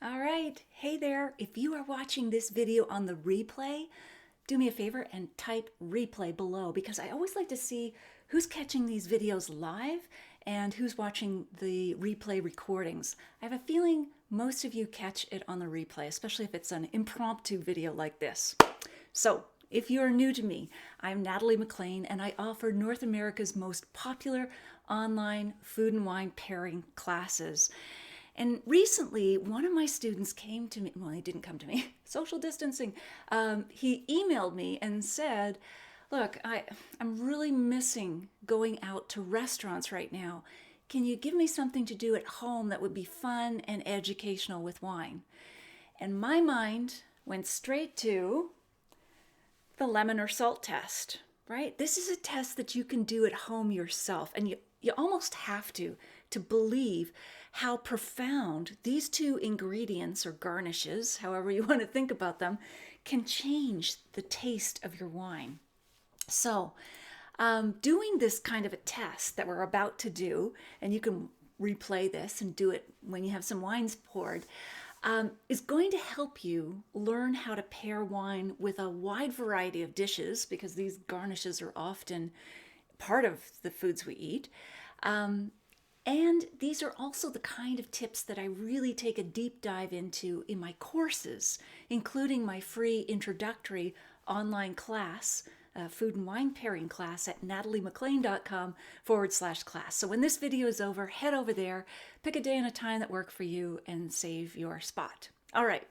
All right, hey there. If you are watching this video on the replay, do me a favor and type replay below because I always like to see who's catching these videos live and who's watching the replay recordings. I have a feeling most of you catch it on the replay, especially if it's an impromptu video like this. So, if you are new to me, I'm Natalie MacLean and I offer North America's most popular online food and wine pairing classes. And recently, one of my students came to me, well, he didn't come to me, social distancing. He emailed me and said, look, I'm really missing going out to restaurants right now. Can you give me something to do at home that would be fun and educational with wine? And my mind went straight to the lemon or salt test, right? This is a test that you can do at home yourself, and you almost have to believe how profound these two ingredients or garnishes, however you want to think about them, can change the taste of your wine. So, doing this kind of a test that we're about to do, and you can replay this and do it when you have some wines poured, is going to help you learn how to pair wine with a wide variety of dishes because these garnishes are often part of the foods we eat. And these are also the kind of tips that I really take a deep dive into in my courses, including my free introductory online class, food and wine pairing class at nataliemaclean.com/class. So when this video is over, head over there, pick a day and a time that work for you, and save your spot. All right,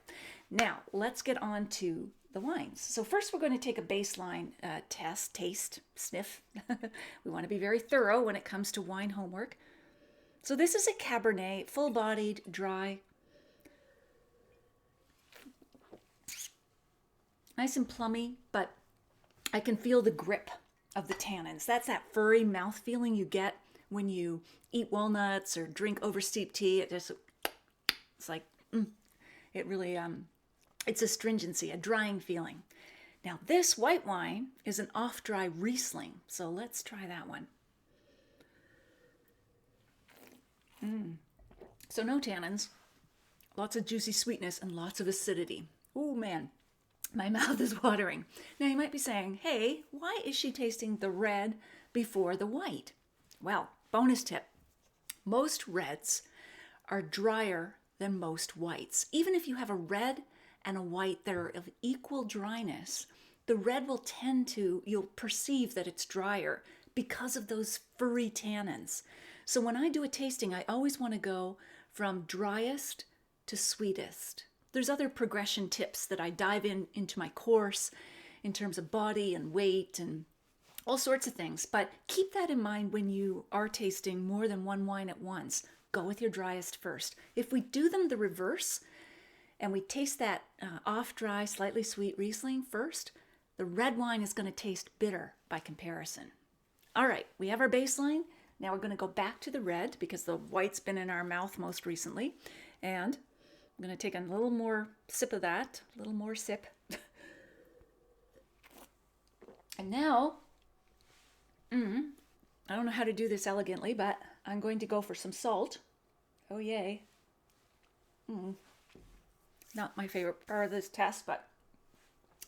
now let's get on to the wines. So first we're going to take a baseline test, taste, sniff. We want to be very thorough when it comes to wine homework. So this is a Cabernet, full-bodied, dry, nice and plummy, but I can feel the grip of the tannins. That's that furry mouth feeling you get when you eat walnuts or drink oversteeped tea. It's like, it really, it's astringency, a drying feeling. Now this white wine is an off-dry Riesling, so let's try that one. So no tannins, lots of juicy sweetness and lots of acidity. Oh man, my mouth is watering. Now you might be saying, hey, why is she tasting the red before the white? Well, bonus tip, most reds are drier than most whites. Even if you have a red and a white that are of equal dryness, the red will tend to, you'll perceive that it's drier because of those furry tannins. So when I do a tasting, I always want to go from driest to sweetest. There's other progression tips that I dive into my course in terms of body and weight and all sorts of things. But keep that in mind when you are tasting more than one wine at once. Go with your driest first. If we do them the reverse and we taste that off-dry, slightly sweet Riesling first, the red wine is going to taste bitter by comparison. All right, we have our baseline. Now we're going to go back to the red because the white's been in our mouth most recently. And I'm going to take a little more sip of that, a little more sip. And now, I don't know how to do this elegantly, but I'm going to go for some salt. Oh, yay. Not my favorite part of this test, but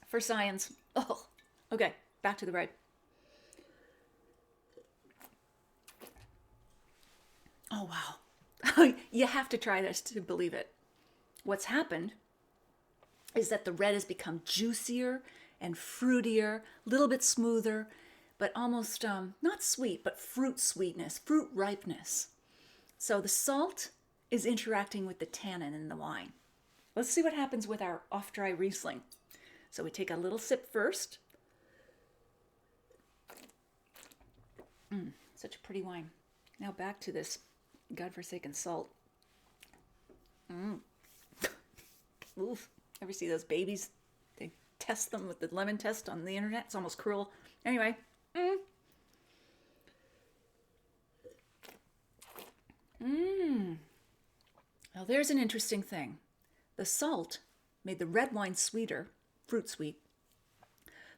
for science. Oh, okay, back to the red. Oh, wow. You have to try this to believe it. What's happened is that the red has become juicier and fruitier, a little bit smoother, but almost not sweet, but fruit sweetness, fruit ripeness. So the salt is interacting with the tannin in the wine. Let's see what happens with our off-dry Riesling. So we take a little sip first. Such a pretty wine. Now back to this godforsaken salt. Oof. Ever see those babies? They test them with the lemon test on the internet. It's almost cruel. Anyway. Now there's an interesting thing. The salt made the red wine sweeter, fruit sweet.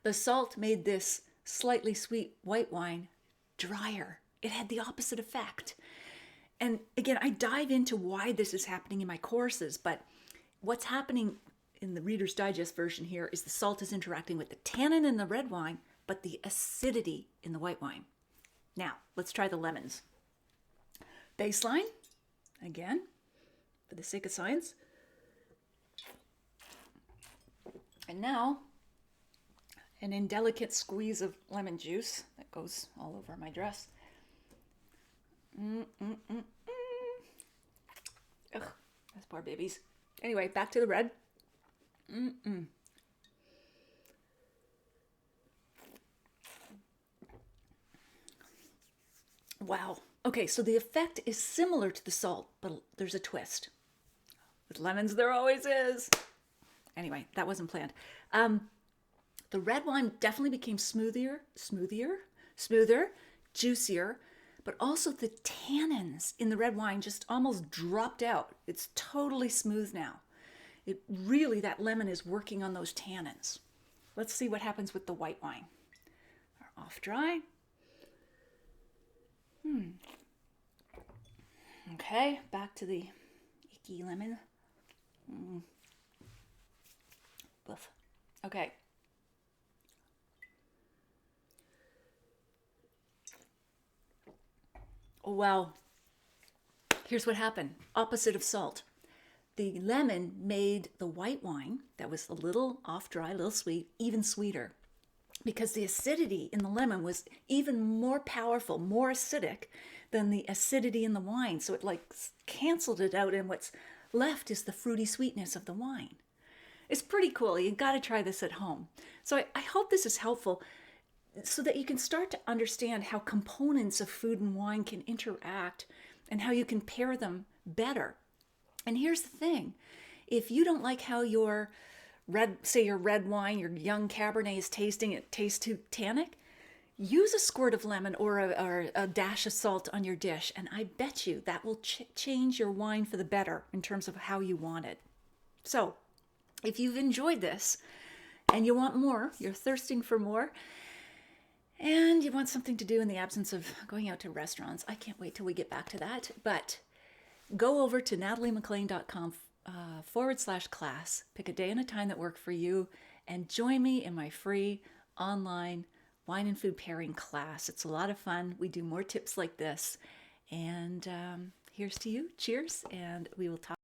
The salt made this slightly sweet white wine drier. It had the opposite effect. And again, I dive into why this is happening in my courses, but what's happening in the Reader's Digest version here is the salt is interacting with the tannin in the red wine, but the acidity in the white wine. Now, let's try the lemons. Baseline, again, for the sake of science. And now, an indelicate squeeze of lemon juice that goes all over my dress. Ugh, those poor babies. Anyway, back to the red. Wow. Okay, so the effect is similar to the salt, but there's a twist. With lemons, there always is. Anyway, that wasn't planned. The red wine definitely became smoother, juicier, but also the tannins in the red wine just almost dropped out. It's totally smooth now. It really, that lemon is working on those tannins. Let's see what happens with the white wine. Off dry. Okay, back to the icky lemon. Woof. Okay. Oh, wow. Here's what happened. Opposite of salt. The lemon made the white wine that was a little off dry, a little sweet, even sweeter, because the acidity in the lemon was even more powerful, more acidic than the acidity in the wine. So it like canceled it out, and what's left is the fruity sweetness of the wine. It's pretty cool. You got to try this at home. So I hope this is helpful so that you can start to understand how components of food and wine can interact and how you can pair them better. And here's the thing. If you don't like how your red wine, your young Cabernet is tasting, it tastes too tannic, use a squirt of lemon or a dash of salt on your dish, and I bet you that will change your wine for the better in terms of how you want it. So, if you've enjoyed this and you want more, you're thirsting for more, and you want something to do in the absence of going out to restaurants, I can't wait till we get back to that, but go over to nataliemaclean.com /class, pick a day and a time that work for you, and join me in my free online wine and food pairing class. It's a lot of fun. We do more tips like this. And here's to you. Cheers. And we will talk.